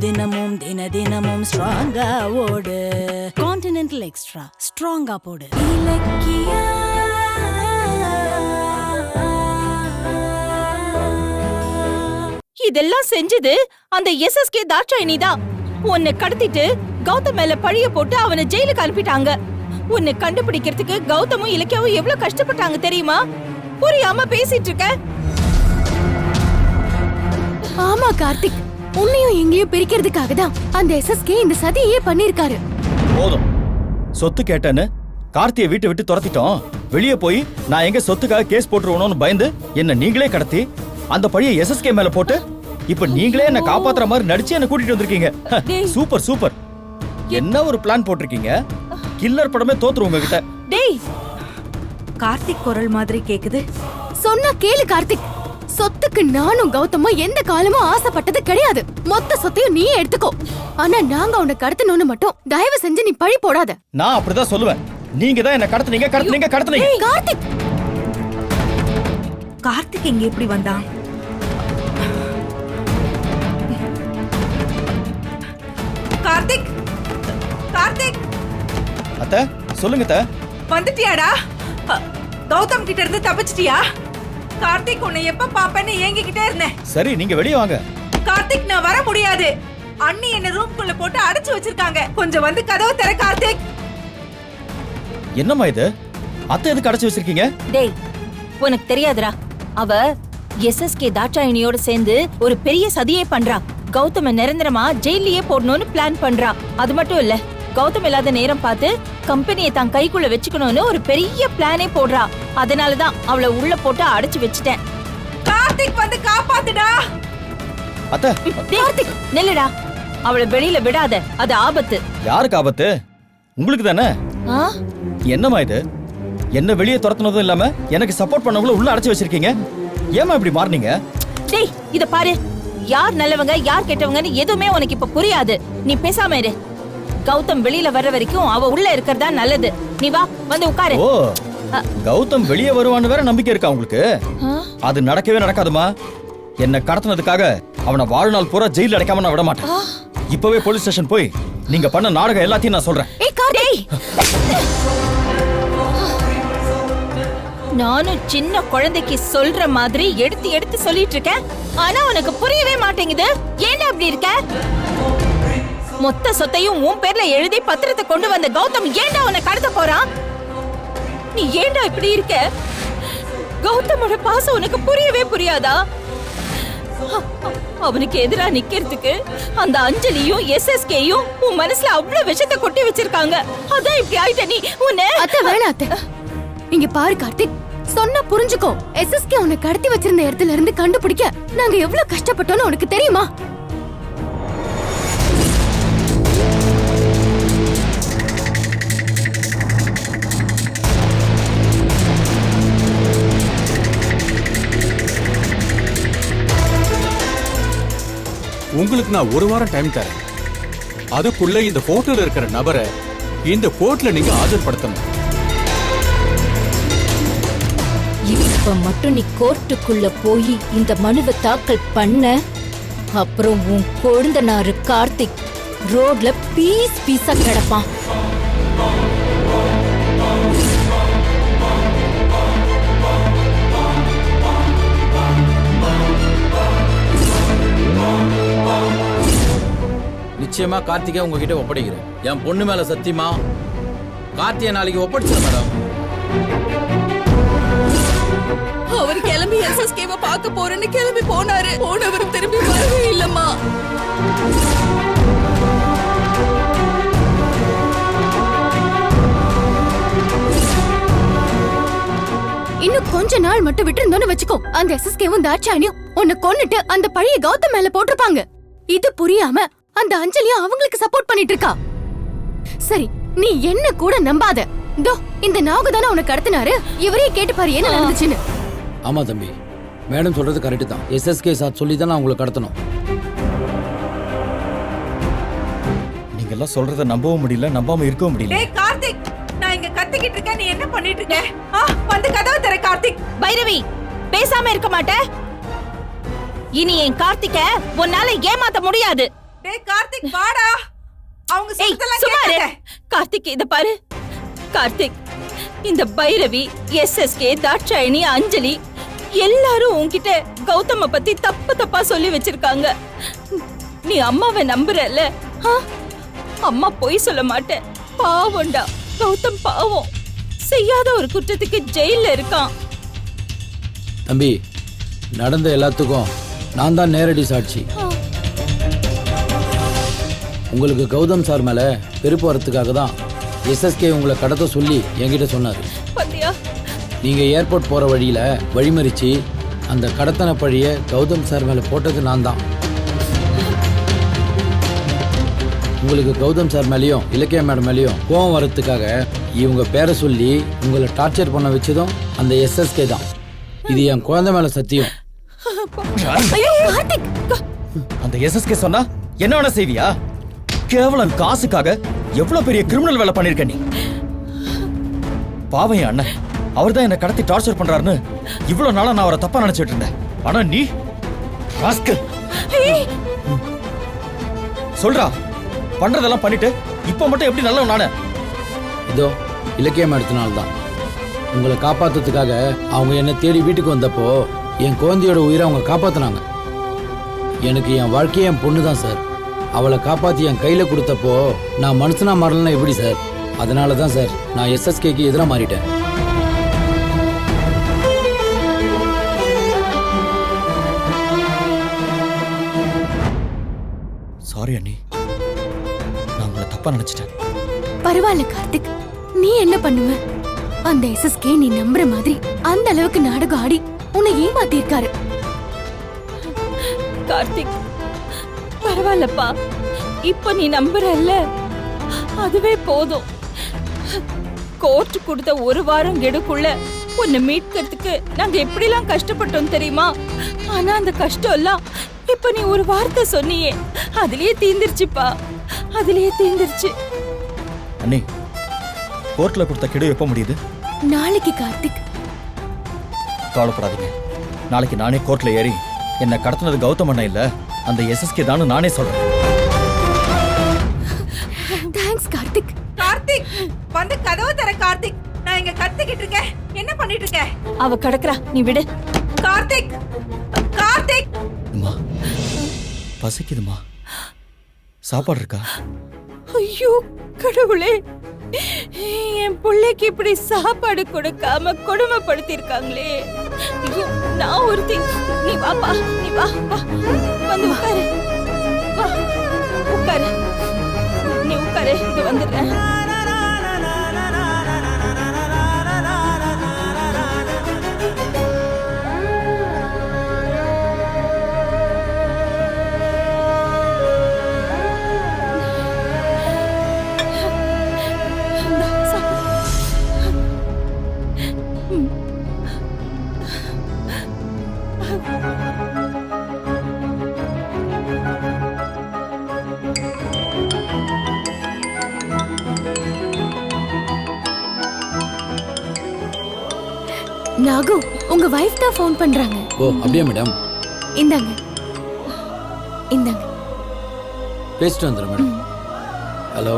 தினமும் தினமும் ஸ்ட்ராங்கா ஓடு. கான்டினென்டல் எக்ஸ்ட்ரா ஸ்ட்ராங்கா போடு. இலக்கியா இதெல்லாம் செஞ்சது அந்த எஸ்எஸ்கே தாட்சாயினி தான். உன்னை கடத்திட்டு கௌதம் மேல பழிய போட்டு அவனை ஜெயிலுக்கு அனுப்பிட்டாங்க. உன்னை கண்டுபிடிக்கிறதுக்கு கௌதமும் இலக்கியாவும் எவ்வளவு கஷ்டப்பட்டாங்க தெரியுமா? புரியாம பேசிட்டு இருக்க. ஆமா கார்த்திக், உன்னையும் எங்கேயும் பிரிக்கிறதுக்காக தான் அந்த எஸ்எஸ்கே இந்த சதியே பண்ணிருக்காரு. போதும், சொத்து கேட்டேன்னு கார்த்தியை வீட்டை விட்டு துரத்திட்டோம். வெளியே போய் நான் எங்க சொத்துக்காக கேஸ் போட்டுருவோம்னு பயந்து என்ன நீங்களே கடத்தி அந்த பழிய எஸ்எஸ்கே மேல போட்டு இப்ப நீங்களே என்ன காப்பாத்துற மாதிரி நடிச்சு என்ன கூட்டிட்டு வந்திருக்கீங்க. Super super. என்ன ஒரு பிளான் போட்டிருக்கீங்க. கில்லர் படமே தோத்துரும் உங்ககிட்ட. டேய், கார்த்திக் குரல் மாதிரி கேக்குது. சொன்னா கேளு கார்த்திக். சொத்துக்கு நானும் கௌதமும் எந்த காலமும் ஆசைப்பட்டது கிடையாது. மொத்த சொத்தையும் நீ எடுத்துக்கோ. ஆனா நாங்க உன்னை கடத்தணும்னு மட்டும் தயவு செஞ்சு நீ பழி போடாத. நான் அப்படிதான் சொல்லுவேன். நீங்க தான் என்ன கடத்துனீங்க. கார்த்திக், கார்த்திக் இங்க எப்படி வந்தான்? கார்த்திக், கார்த்திக் அத்தை சொல்லுங்க அத்தை. வந்துட்டியாடா? கௌதம் கிட்ட இருந்து தப்பிச்சிட்டியா? கார்த்திக் உன்னை எப்ப பாப்பேன்னு ஏங்கிக்கிட்டே இருந்தேன். சரி நீங்க வெளியே வாங்க. கார்த்திக் நான் வர முடியாது. அண்ணி என்ன ரூம்குள்ள போட்டு அடைச்சு வச்சிருக்காங்க. கொஞ்சம் வந்து கதவு திற கார்த்திக். என்னம்மா இது? அத்தை எதுக்கு அடைச்சு வச்சிருக்கீங்க? டேய், உனக்கு தெரியாதுடா. அவ எஸ்எஸ்கே தாட்சாயினியோட சேர்ந்து ஒரு பெரிய சதியே பண்றா. கௌதம நிரந்தரமா ஜெயிலியே போடணும்னு பிளான் பண்றா. அது மட்டும் இல்ல, கௌதம் இல்லாத நேரம் பார்த்து கம்பெனியை தான் கைக்குள்ள வச்சுக்கணும்னு ஒரு பெரிய பிளானே போடுறா. அதனாலதான் அவளை உள்ள போட்டு அடைச்சு வச்சுட்டேன். கார்த்திக் வந்து காப்பாத்துடா. அத்தை கார்த்திக் நில்லுடா. அவளை வெளியில விடாத, அது ஆபத்து. யாருக்கு ஆபத்து? உங்களுக்கு தானே. என்னம்மா இது? என்ன வெளியே துரத்துனதும் இல்லாம எனக்கு சப்போர்ட் பண்ணவங்கள உள்ள அடைச்சு வச்சிருக்கீங்க. ஏமா இப்படி மாறனீங்க? டேய், இத பாரு. யார் நல்லவங்க யார் கெட்டவங்கன்னு எதுவுமே உனக்கு இப்ப புரியாது. நீ பேசாம இரு. கௌதம் வெளியில வர்ற வரைக்கும் அவ உள்ள இருக்கறதா நல்லது. நீ வா, வந்து உட்காரு. ஓ, கௌதம் வெளியே வருவான்னு வேற நம்பிக்கை இருக்கா உங்களுக்கு? அது நடக்கவே நடக்காதுமா. என்ன கடத்தினதுக்காக அவனை வாழ்நாள் பூரா ஜெயில அடைக்காம நான் விட மாட்டேன். இப்பவே போலீஸ் ஸ்டேஷன் போய் நீங்க பண்ண நாடகம் எல்லாத்தையும் நான் சொல்றேன். நானும் சின்ன குழந்தைக்கு சொல்ற மாதிரி எடுத்து எடுத்து சொல்லிட்டு இருக்கேன். ஆனா உனக்கு புரியவே மாட்டேங்குது. ஏன்டா அப்படி இருக்க? மொத்த சொத்தையும் உன் பேர்ல எழுதி பத்திரத்தை கொண்டு வந்த கௌதம் ஏன்டா உன்னை கடத்த போறான்? நீ ஏன்டா இப்படி இருக்க? கௌதமோட பாசம் உனக்கு புரியவே புரியாதா? அவனுக்கு எதிரா நிக்கிறதுக்கு அந்த அஞ்சலியும் எஸ்எஸ்கேயும் உன் மனசுல அவ்வளவு விஷத்தை கொட்டி வச்சிருக்காங்க. அதான் இப்படி ஆயிட்ட நீ. உன்னை அத்தை வேணாம் அத்தை. இங்க பாரு கார்த்திக், சொன்னா புரிஞ்சுக்கோ. எஸ்எஸ்கே உன்னை கடத்தி வச்சிருந்த இடத்துல இருந்து கண்டுபிடிக்க நாங்க எவ்வளவு கஷ்டப்பட்டோம்னு உனக்கு தெரியுமா? உங்களுக்கு நான் ஒரு வாரம் டைம் தரேன். அதுக்குள்ள இந்த போட்டோல இருக்கிற நபரை இந்த கோர்ட்ல நீங்க ஆஜர்படுத்தணும். இப்ப மட்டும் நீ கோர்ட்டுக்குள்ள போய் இந்த மனுவை தாக்கல் பண்ண, அப்புறம் உன் கொழுந்தனாரு கார்த்திக் ரோட்ல பீஸ் பீஸா கிடப்பான். நிச்சயமா கார்த்திகை உங்ககிட்ட ஒப்படைக்கிறேன். என் பொண்ணு மேல சத்தியமா கார்த்திகை நாளைக்கு ஒப்படைச்சிட மேடம். அவர் கிளம்பி எஸ்எஸ்கேவை பார்க்க போறேன்னு கிளம்பி போனாரு. போனவர் திரும்பி வரவே இல்லம்மா. இன்னும் கொஞ்ச நாள் மட்டும் விட்டு இருந்தோன்னு வச்சுக்கோ, அந்த எஸ்எஸ்கேவும் தாட்சாயினியும் உன்னை கொன்னுட்டு அந்த பழைய கௌதம் மேல போட்டிருப்பாங்க. இது புரியாம அந்த அஞ்சலியும் அவங்களுக்கு சப்போர்ட் பண்ணிட்டு இருக்கா. சரி, நீ என்ன கூட நம்பாத. தோ இந்த நாகு தானே உனக்கு கடத்தினாரு. இவரே கேட்டு பாரு என்ன நடந்துச்சுன்னு. ஆமா தம்பி, மேடம் சொல்றது கரெக்ட் தான். எஸ்எஸ்கே சார் சொல்லி தான் நான் உங்களை கடத்தணும். நீங்க எல்லாம் சொல்றத நம்பவும் முடியல, நம்பாம இருக்கவும் முடியல. டேய் கார்த்திக், நான் இங்க கத்திக்கிட்டு இருக்கேன். நீ என்ன பண்ணிட்டு இருக்க? வந்து கதவு திற கார்த்திக். பைரவி, பேசாம இருக்க மாட்டே? இனி என் கார்த்திகை உன்னால ஏமாத்த முடியாது. டேய் கார்த்திக் வாடா. அவங்க ஏய் சொல்றதெல்லாம் சும்மா இரு. கேட்காத. கார்த்திக் இத பாரு. கார்த்திக், இந்த பைரவி, எஸ்எஸ்கே, தாட்சாயணி, அஞ்சலி எல்லாரும் உன்கிட்ட கௌதம பத்தி தப்பு தப்பா சொல்லி வச்சிருக்காங்க. நீ அம்மாவை நம்புறல்ல? அம்மா பொய் சொல்ல மாட்டேன். பாவம்டா கௌதம், பாவம். செய்யாத ஒரு குற்றத்துக்கு ஜெயில இருக்கான். தம்பி, நடந்த எல்லாத்துக்கும் நான் தான் நேரடி சாட்சி. உங்களுக்கு கௌதம் சார் மேல வெறுப்பு வரத்துக்காக தான் எஸ்எஸ்கே உங்களை கடத்த சொல்லி என்கிட்ட சொன்னாரு. பாத்தியா? நீங்க ஏர்போர்ட் போற வழியில வழிமறிச்சு அந்த கடத்தன பழிய கௌதம் சார் மேல போட்டது நான் தான். உங்களுக்கு கௌதம் சார் மேலேயும் இலக்கியா மேடம் மேலேயும் கோவம் வரத்துக்காக இவங்க பேரை சொல்லி உங்களை டார்ச்சர் பண்ண வச்சதும் அந்த எஸ்எஸ்கே தான். இது என் குழந்தை மேல சத்தியம். ஐயோ கார்த்திக், அந்த எஸ்எஸ்கே சொன்னா என்ன வேணா செய்வியா? கேவலம் காசுக்காக எவ்வளவு பெரிய கிரிமினல் வேலை பண்ணிருக்க நீ. பாவம் என் அண்ணன், அவர்தான் என்ன கடத்தி டார்ச்சர் பண்றாருன்னு இவ்வளவு நாளா நான் அவரை தப்பா நினைச்சிட்டு இருந்தேன். ஆனா நீ ராஸ்கல். சொல்றா, பண்றதெல்லாம் பண்ணிட்டு இப்ப மட்டும் எப்படி நல்லவன் நானு? இதோ இலக்கிய மேடத்தினால தான். உங்களை காப்பாத்துறதுக்காக அவங்க என்னை தேடி வீட்டுக்கு வந்தப்போ என் குழந்தையோட உயிரை அவங்க காப்பாத்தினாங்க. எனக்கு என் வாழ்க்கையே என் பொண்ணு தான் சார். அவளை காப்பாத்தி என் கையில கொடுத்தப்போ நான் மனுஷனா மாறலன்னா எப்படி சார்? அதனால தான் சார் நான் எஸ்எஸ்கேக்கு எதிராக மாறிட்டேன். சாரி அண்ணி, நான் உங்களை தப்பா நினைச்சிட்டேன். பரவாயில்ல கார்த்திக், நீ என்ன பண்ணுவ? அந்த எஸ்எஸ்கே நீ நம்புற மாதிரி அந்த அளவுக்கு நாடகம் ஆடி உன்னை ஏமாத்தி இருக்காரு. கார்த்திக் பரவாயில்லப்பா, இப்ப நீ நம்புறல்ல, அதுவே போதும். கோர்ட் கொடுத்த ஒரு வாரம் கெடுக்குள்ள உன்னை மீட்கிறதுக்கு நாங்க எப்படிலாம் கஷ்டப்பட்டோம் தெரியுமா? ஆனா அந்த கஷ்டம் எல்லாம் இப்ப நீ ஒரு வார்த்தை சொன்னியே, அதுலயே தீந்துருச்சுப்பா, அதுலயே தீந்துருச்சு. அண்ணி, கோர்ட்ல கொடுத்த கெடு எப்ப முடியுது? நாளைக்கு கார்த்திக். கவலைப்படாதீங்க, நாளைக்கு நானே கோர்ட்ல ஏறி என்ன கடத்தினது கௌதம் அண்ணன் இல்ல அந்த எஸ்எஸ்கே தான் நானே சொல்றேன். தேங்க்ஸ் கார்த்திக். கார்த்திக் வந்து கதவு தர. கார்த்திக், நான் இங்க கத்திக்கிட்டு இருக்கேன். என்ன பண்ணிட்டு இருக்க? அவ கடக்குறா, நீ விடு. கார்த்திக், கார்த்திக். அம்மா, பசிக்குதுமா, சாப்பாடு இருக்கா? ஐயோ கடவுளே, என் பிள்ளைக்கு இப்படி சாப்பாடு கொடுக்காம கொடுமைப்படுத்திருக்காங்களே. ஐயோ, நான் ஒருத்தி. நீ வாப்பா, நீ வா வா, வந்து உட்காரு, வா உட்காரு, நீ உட்காரு, இது வந்துடுறேன். நாகு, உங்க வைஃப் தான் ஃபோன் பண்றாங்க. ஓ அப்படியே மேடம், இந்தாங்க இந்தாங்க. பேசிட்டு வந்துடுறேன் மேடம். ஹலோ,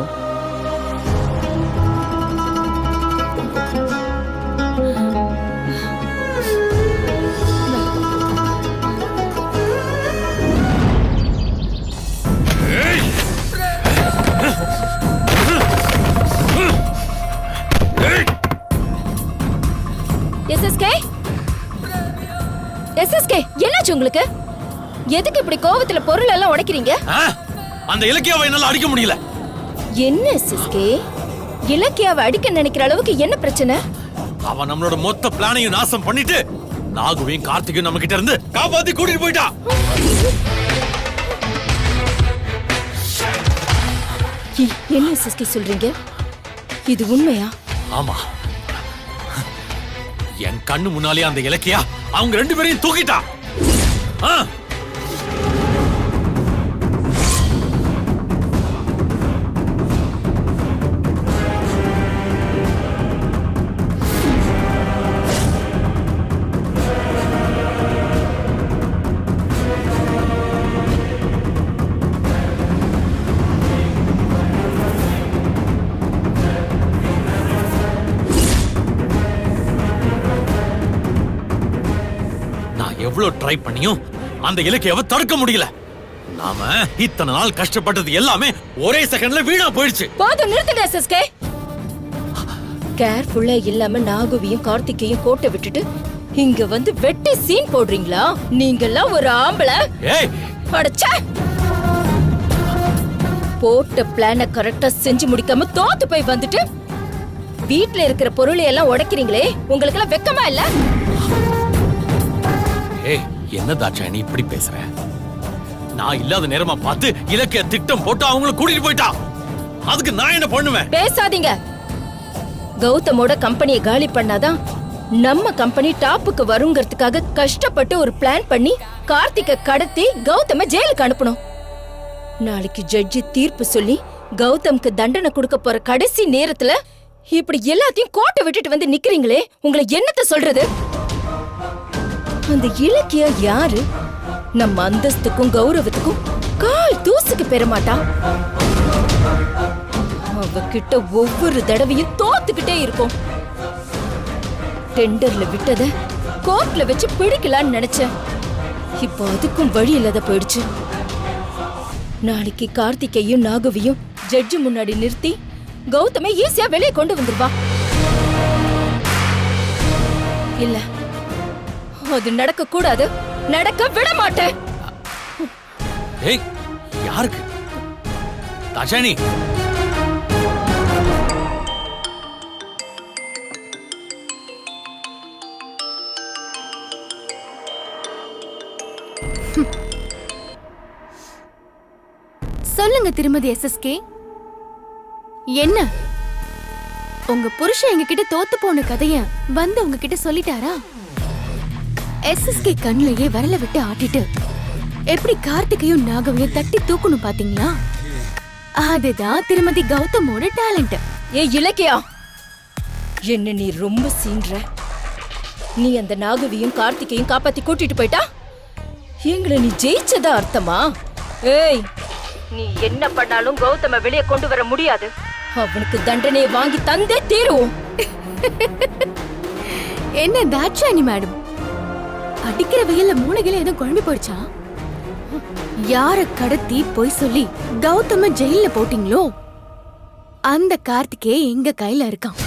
எஸ்எஸ்கே, எஸ்எஸ்கே, என்னாச்சு உங்களுக்கு? எதுக்கு இப்படி கோவத்துல பொருள் எல்லாம் உடைக்கிறீங்க? அந்த இலக்கியாவை என்னால அடிக்க முடியல. என்ன எஸ்எஸ்கே, இலக்கியாவை அடிக்க நினைக்கிற அளவுக்கு என்ன பிரச்சனை? அவன் நம்மளோட மொத்த பிளானையும் நாசம் பண்ணிட்டு நாகுவையும் கார்த்திகையும் நம்ம கிட்ட இருந்து காப்பாத்தி கூட்டிட்டு போயிட்டா. என்ன எஸ்எஸ்கே சொல்றீங்க? இது உண்மையா? ஆமா, என் கண்ணு முன்னாலே அந்த இலக்கியா அவங்க ரெண்டு பேரையும் தூக்கிட்டா. எவ்வளவு ட்ரை பண்ணியும் அந்த இலக்கியாவை தடுக்க முடியல. நாம இத்தனை நாள் கஷ்டப்பட்டது எல்லாமே ஒரே செகண்ட்ல வீணா போயிடுச்சு. போதும், நிறுத்துங்க எஸ்எஸ்கே. கேர்ஃபுல்லா இல்லாம நாகுவியும் கார்த்திகையும் கோட்டை விட்டுட்டு இங்க வந்து வெட்டி சீன் போடுறீங்களா? நீங்கெல்லாம் ஒரு ஆம்பளை? ஏய், அடச்சே! போட்ட பிளான கரெக்டா செஞ்சு முடிக்காம தோத்து போய் வந்துட்டு வீட்ல இருக்கிற பொருளை எல்லாம் உடைக்கிறீங்களே, உங்களுக்கு எல்லாம் வெக்கமா இல்ல? ஏய், என்ன தாட்சாயணி இப்படி பேசுற? நான் இல்லாத நேரமா பார்த்து இலக்கிய திட்டம் போட்டு அவங்கள கூட்டிட்டு போயிட்டா. அதுக்கு நான் என்ன பண்ணுவேன்? பேசாதீங்க. கௌதமோட கம்பெனியை காலி பண்ணாதான் நம்ம கம்பெனி டாப்புக்கு வருங்கிறதுக்காக கஷ்டப்பட்டு ஒரு பிளான் பண்ணி கார்த்திகை கடத்தி கௌதம ஜெயிலுக்கு அனுப்பணும். நாளைக்கு ஜட்ஜி தீர்ப்பு சொல்லி கௌதம்க்கு தண்டனை கொடுக்க போற கடைசி நேரத்துல இப்படி எல்லாத்தையும் கோட்டை விட்டுட்டு வந்து நிக்கிறீங்களே, உங்களை என்னத்த சொல்றது? அந்த இலக்கியா யாரு? நம்ம அந்தஸ்துக்கும் கௌரவத்துக்கும் கால் தூசுக்கு பெறமாட்டா. அவகிட்ட ஒவ்வொரு தடவையும் தோத்துக்கிட்டே இருக்கும். டெண்டர்ல விட்டத கோர்ட்ல வச்சு பிடிக்கலான்னு நினைச்சேன். இப்போ அதுக்கும் வழி இல்லாத போயிடுச்சு. நாளைக்கு கார்த்திகையும் நாகவியும் ஜட்ஜு முன்னாடி நிறுத்தி கௌதமை ஈஸியா வெளியே கொண்டு வந்துருவா. இல்ல, அது நடக்க கூடாது, நடக்க விட மாட்டேன். ஏய், யாருக்கு? தாட்சாயணி, சொல்லுங்க திருமதி எஸ்எஸ்கே. என்ன உங்க புருஷன் எங்ககிட்ட தோத்து போன கதைய வந்து உங்ககிட்ட சொல்லிட்டாரா? எஸ்எஸ்கே கண்ணிலேயே விரல விட்டு ஆட்டிட்டு எப்படி கார்த்திகையும் நாகவையும் தட்டி தூக்கணும் பாத்தீங்களா? அதுதான் திருமதி கௌதமோட டேலண்ட். ஏ இலக்கியா, என்ன நீ ரொம்ப சீன்ற. நீ அந்த நாகவியும் கார்த்திகையும் காப்பாத்தி கூட்டிட்டு போயிட்டா எங்களை நீ ஜெயிச்சதா அர்த்தமா? ஏய், நீ என்ன பண்ணாலும் கௌதம வெளியே கொண்டு வர முடியாது. அவனுக்கு தண்டனையை வாங்கி தந்தே தீருவோம். என்ன தாட்சாயணி மேடம், அடிக்கிற வெயில்ல மூளைகளை எதுவும் குழம்பி போயிடுச்சா? யார கடத்தி போய் சொல்லி கௌதம ஜெயில போட்டீங்களோ அந்த கார்த்திகே எங்க கையில இருக்கான்.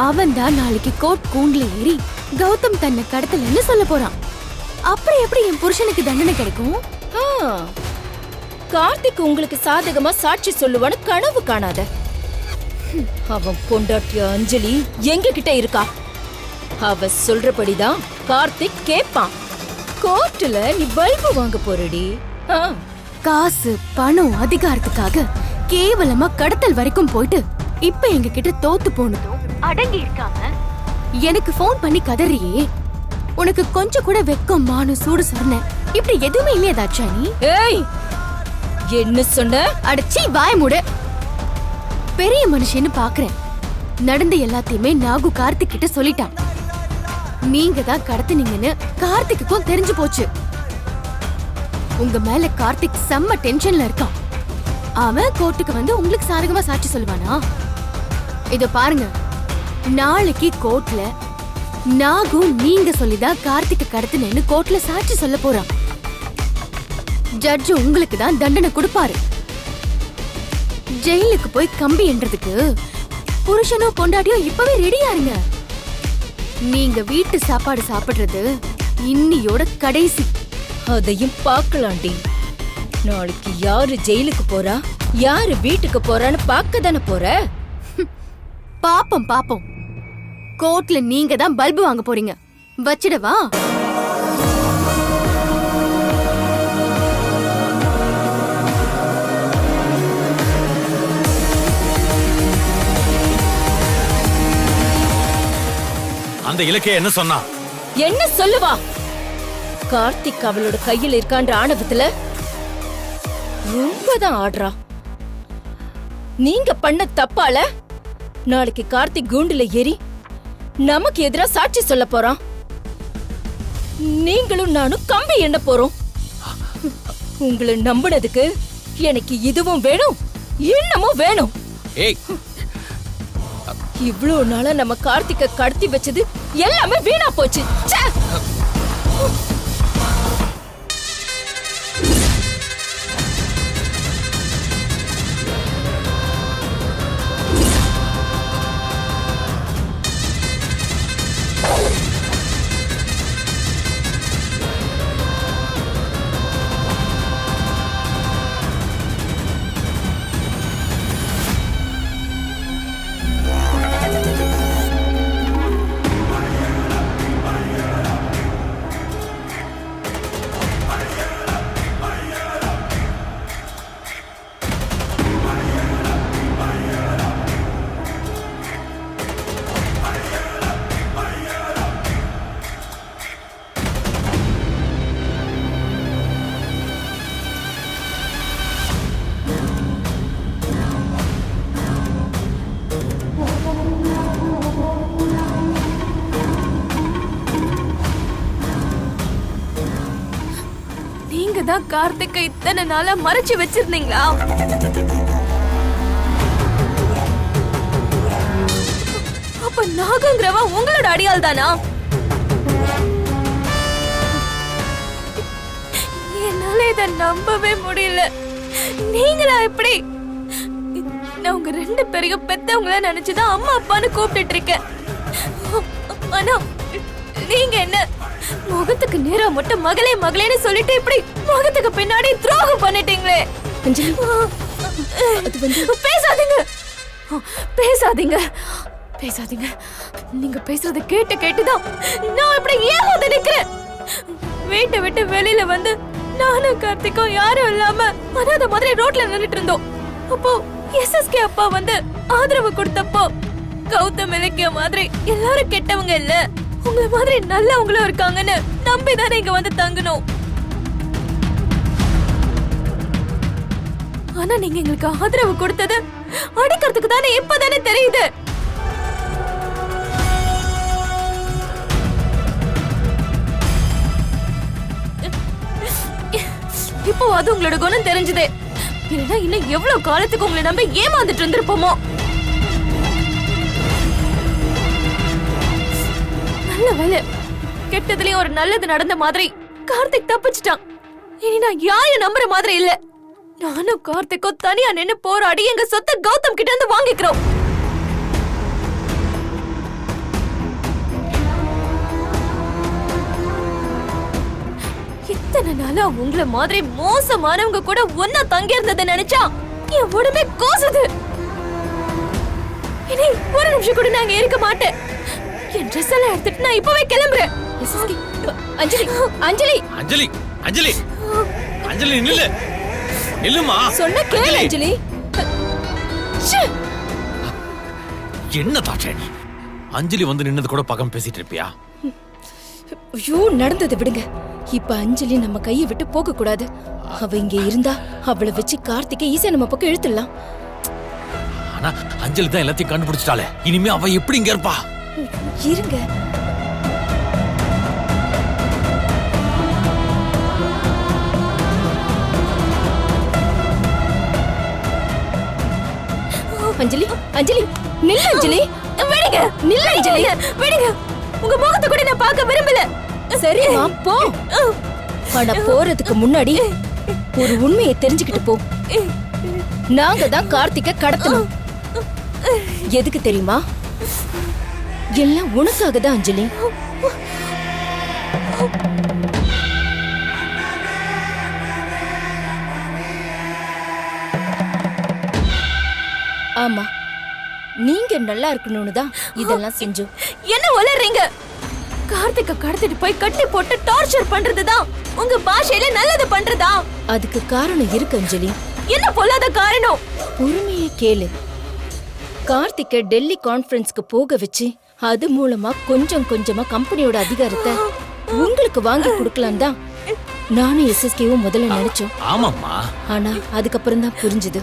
அவன் தான் நாளைக்கு கோர்ட் கூண்டுல ஏறி கௌதம் தன்னை கடத்தலன்னு சொல்ல போறான். அப்புறம் எப்படி என் புருஷனுக்கு தண்டனை கிடைக்கும்? கார்த்திக் உங்களுக்கு சாதகமா சாட்சி சொல்லுவான்னு கனவு காணாத. அவன் பொண்டாட்டிய அஞ்சலி எங்க கிட்ட இருக்கா. அவ சொல்றபடிதான் கார்த்திக் கேப்பான். கோர்ட்ல நீ பல்பு வாங்க போறடி. காசு பணம் அதிகாரத்துக்காக கேவலமா கடத்தல் வரைக்கும் போயிட்டு இப்ப எங்க கிட்ட தோத்து போனதும் அடங்கி இருக்காம எனக்கு போன் பண்ணி கதறியே. உனக்கு கொஞ்சம் கூட வெக்கம் மானம் சூடு சொன்ன இப்படி எதுவுமே இல்லையா தாட்சாயணி? ஏய், என்ன சொன்ன? அடச்சி வாய மூடு. பெரிய மனுஷன்னு பாக்குறேன். நடந்த எல்லாத்தையுமே நாகு கார்த்திக் கிட்ட சொல்லிட்டான். நீங்க தான் கடத்துனீங்கன்னு கார்த்திக்குக்கும் தெரிஞ்சு போச்சு. உங்க மேல கார்த்திக் செம்ம டென்ஷன்ல இருக்கான். அவன் கோர்ட்டுக்கு வந்து உங்களுக்கு சாதகமா சாட்சி சொல்லுவானா? இத பாருங்க, நாளைக்கு கோர்ட்ல நாகு நீங்க சொல்லிதான் கார்த்திக் கடத்துனேன்னு கோர்ட்ல சாட்சி சொல்ல போறான். ஜட்ஜ் உங்களுக்கு தான் தண்டனை கொடுப்பாரு. ஜெயிலுக்கு போய் கம்பி என்றதுக்கு புருஷனோ பொண்டாட்டியோ இப்பவே ரெடியா இருங்க. நீங்க வீட்டு சாப்பாடு சாப்பிடுறது இன்னியோட கடைசி. அதையும் பார்க்கலாண்டி. நாளைக்கு யாரு ஜெயிலுக்கு போறா, யாரு வீட்டுக்கு போறான்னு பார்க்க தானே போற. பாப்போம் பாப்போம். கோர்ட்ல நீங்க தான் பல்பு வாங்க போறீங்க. வச்சிடவா? அந்த இலக்கிய என்ன சொன்னா? என்ன சொல்லுவா? கார்த்திக் அவளோட கையில் இருக்கான்ற ஆணவத்துல ரொம்பதான் ஆடுறா. நீங்க பண்ண தப்பால நாளைக்கு கார்த்திக் கூண்டுல ஏறி நமக்கு எதிரா சாட்சி சொல்ல போறான். நீங்களும் நானும் கம்பி எண்ண போறோம். உங்களை நம்பினதுக்கு எனக்கு இதுவும் வேணும், இன்னமும் வேணும். ஏய், இவ்ளோ நாளா நம்ம கார்த்திக்க கடத்தி வச்சது எல்லாமே வீணா போச்சு. ச்சே! நீங்க தான் கார்த்திகை இத்தனை நாளா மறைச்சு வச்சிருந்தீங்களா? அப்ப நாகங்கிறவ உங்களோட அடியாள் தானா? என்னால இத நம்பவே முடியல. நீங்களா எப்படி? நான் உங்க 2 பேரையும் பெத்தவங்கள நினைச்சுதான் அம்மா அப்பான்னு கூப்பிட்டு இருக்கேன். ஆனா நீங்க என்ன முகத்துக்கு நேரா மட்டும் மகளே மகளேன்னு சொல்லிட்டு இப்படி முகத்துக்கு பின்னாடி துரோகம் பண்ணிட்டீங்களே. அஞ்சலி, பேசாதீங்க, பேசாதீங்க, பேசாதீங்க. நீங்க பேசுறத கேட்டு கேட்டுதான் நான் இப்படி ஏமாந்து நிக்கிறேன். வீட்டை விட்டு வெளியில வந்து நானும் கார்த்திக்கும் யாரும் இல்லாம அனாதை மாதிரி ரோட்ல நின்னுட்டு இருந்தோம். அப்போ SSK அப்பா வந்து ஆதரவு கொடுத்தப்போ கௌதம் இலக்கிய மாதிரி எல்லாரும் கெட்டவங்க இல்ல, உங்களை மாதிரி நல்லவங்களும் இருக்காங்கன்னு நம்பிதானே இங்க வந்து தங்கணும். ஆனா நீங்க எங்களுக்கு ஆதரவு கொடுத்தது அடிக்கிறதுக்கு தானே இப்பதானே தெரியுது. இப்போ அது உங்களோட குணம் தெரிஞ்சதே. இல்லைன்னா இன்னும் எவ்வளவு காலத்துக்கு உங்களை நம்பி ஏமாந்துட்டு இருந்திருப்போமோ. நல்ல வேலை, கெட்டதுலயும் ஒரு நல்லது நடந்த மாதிரி கார்த்திக் தப்பிச்சிட்டான். இனி நான் யாரையும் நம்புற மாதிரி இல்ல. நானும் கார்த்திக்கும் தனியா நின்னு போராடி எங்க சொத்தை கௌதம் கிட்ட இருந்து வாங்கிக்கிறோம். இத்தனை நாளா உங்களை மாதிரி மோசமானவங்க கூட ஒன்னா தங்கி இருந்ததை நினைச்சா என் உடம்பே கூசுது. இனி ஒரு நிமிஷம் கூட நாங்க இருக்க மாட்டேன். என் ட்ரெஸ் எல்லாம் எடுத்துட்டு நான் இப்பவே கிளம்புறேன். அஞ்சலி, அஞ்சலி, அஞ்சலி, அஞ்சலி, அஞ்சலி நில்லு, நில்லுமா. சொன்ன கேளு அஞ்சலி. என்ன தாட்சாயணி, அஞ்சலி வந்து நின்னது கூட பக்கம் பேசிட்டு இருப்பியா? ஐயோ, நடந்ததை விடுங்க. இப்ப அஞ்சலி நம்ம கையை விட்டு போக கூடாது. அவ இங்க இருந்தா அவளை வச்சு கார்த்திகை ஈஸியா நம்ம பக்கம் இழுத்துடலாம். ஆனா அஞ்சலி தான் எல்லாத்தையும் கண்டுபிடிச்சிட்டாளே, இனிமே அவ எப்படி இங்க இருப்பா? இருங்க. அஞ்சலி, அஞ்சலி, நில்லு அஞ்சலி. விடுங்க, நில்லு அஞ்சலி, விடுங்க. உங்க முகத்தை கூட நான் பார்க்க விரும்பல. சரிம்மா, போ. ஆனா போறதுக்கு முன்னாடி ஒரு உண்மையை தெரிஞ்சுக்கிட்டு போ. நாங்க தான் கார்த்திகை கடத்தணும். எதுக்கு தெரியுமா? எல்லாம் உனக்காக தான் அஞ்சலி. ஆமா, நீங்க நல்லா இருக்கணும்னு தான் இதெல்லாம் செஞ்சோம். என்ன வளர்றீங்க? கார்த்திகை கடத்திட்டு போய் கட்டி போட்டு டார்ச்சர் பண்றதுதான் உங்க பாஷையில நல்லது பண்றதா? அதுக்கு காரணம் இருக்கு அஞ்சலி. என்ன பொல்லாத காரணம்? பொறுமையை கேளு. கார்த்திகை டெல்லி கான்ஃபரன்ஸ்க்கு போக வச்சு அது மூலமா கொஞ்சம் கொஞ்சமா கம்பெனியோட அதிகாரத்தை உங்களுக்கு வாங்கி கொடுக்கலாம் தான் நானும் SSKவும் முதல்ல நினைச்சோம். ஆமாம்மா. ஆனா அதுக்கப்புறம் தான் புரிஞ்சுது.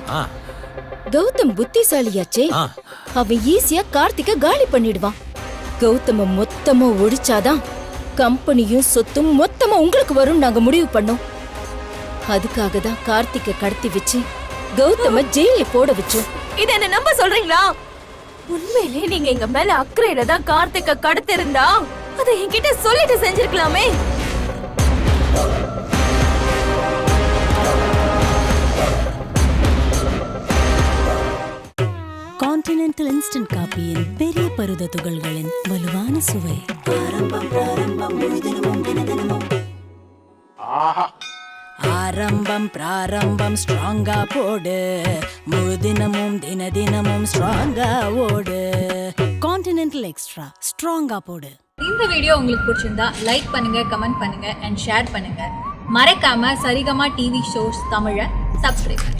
கௌதம் புத்திசாலியாச்சே. அவன் ஈஸியா கார்த்திகை காலி பண்ணிடுவான். கௌதம மொத்தமா ஒழிச்சாதான் கம்பெனியும் சொத்தும் மொத்தமா உங்களுக்கு வரும் நாங்க முடிவு பண்ணோம். அதுக்காக தான் கார்த்திகை கடத்தி வச்சு கௌதம ஜெயில போட வச்சோம். இத என்ன நம்ப சொல்றீங்களா? உண்மையிலே நீங்க எங்க மேல அக்கறையில தான் கார்த்திகை கடத்திருந்தா அதை என்கிட்ட சொல்லிட்டு செஞ்சிருக்கலாமே. கான்டினென்டல் இன்ஸ்டன்ட் காபியின் பெரிய பருத துகள்களின் வலுவான சுவை. ஆரம்பம் பிராரம்பம் ஸ்ட்ராங்கா போடு, முழு தினமும் தினமும் ஸ்ட்ராங்கா ஓடு. கான்டினென்டல் எக்ஸ்ட்ரா ஸ்ட்ராங்கா போடு. இந்த வீடியோ உங்களுக்கு பிடிச்சிருந்தா லைக் பண்ணுங்க, கமெண்ட் பண்ணுங்க அண்ட் ஷேர் பண்ணுங்க. மறக்காம சரிகமா டிவி ஷோஸ் தமிழை சப்ஸ்கிரைப் பண்ணுங்க.